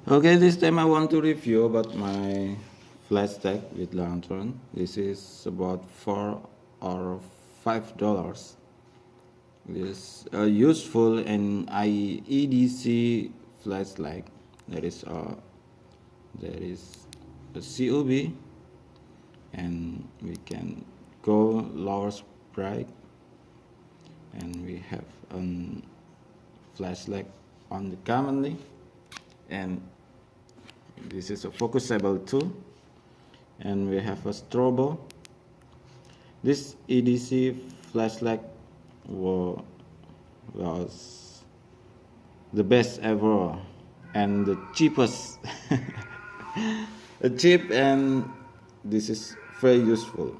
Okay, this time I want to review about my flash stack with lantern. This is about $4 or $5. This useful and IEDC flashlight. There is a COB, and we can go lower bright, and we have a flashlight on the commonly, and this is a focusable too, and we have a strobo. This EDC flashlight was the best ever and the cheapest. Cheap, and this is very useful.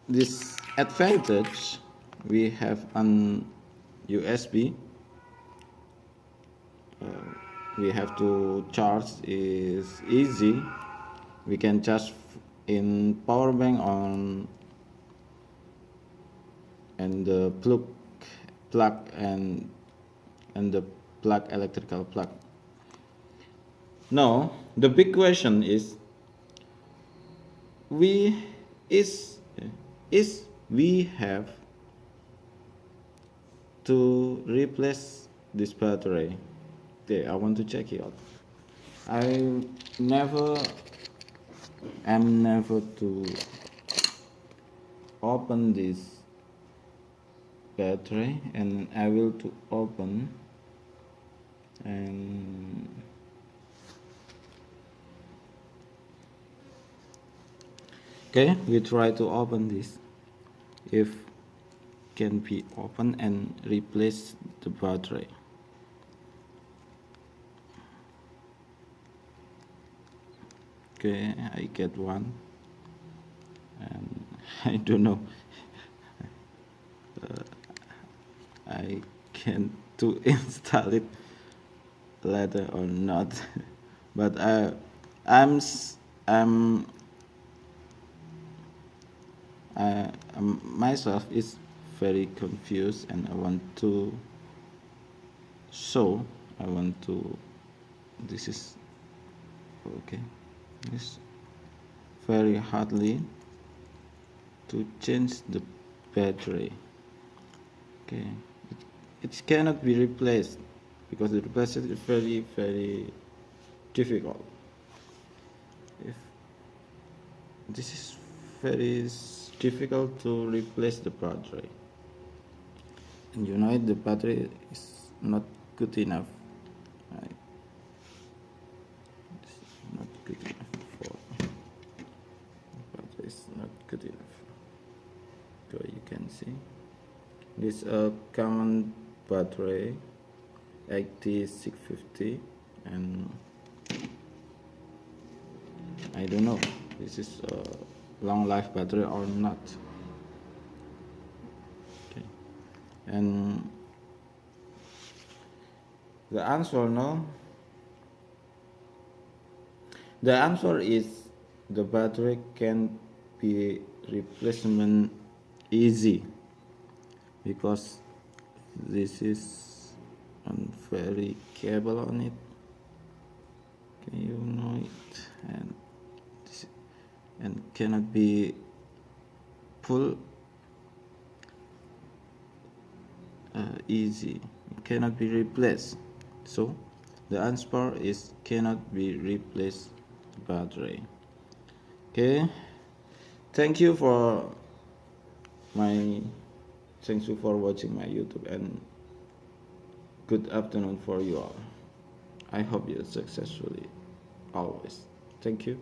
This advantage, we have an USB. We have to charge is easy. We can charge in power bank on and the plug and the plug electrical plug. Now the big question is we have to replace this battery. Okay, I want to check it out. I'm never to open this battery, and I will to open, and okay, we try to open this if can be open and replace the battery. Okay, I get one, and I don't know I can to install it later or not, but I'm myself is very confused, and I want to show. This is okay. This very hardly to change the battery. Okay, it cannot be replaced because the replacement is very difficult. If this is very difficult to replace the battery, and you know the battery is not good enough, right? It's not good enough for battery is not good enough. So you can see this common battery 8650, and I don't know this is a long life battery or not. Okay, and the answer is the battery can be replacement easy, because this is a very cable on it. Can you know it? And cannot be pulled easy. It cannot be replaced. So the answer is cannot be replaced battery. Okay. Thank you for watching my YouTube, and good afternoon for you all. I hope you successfully always. Thank you.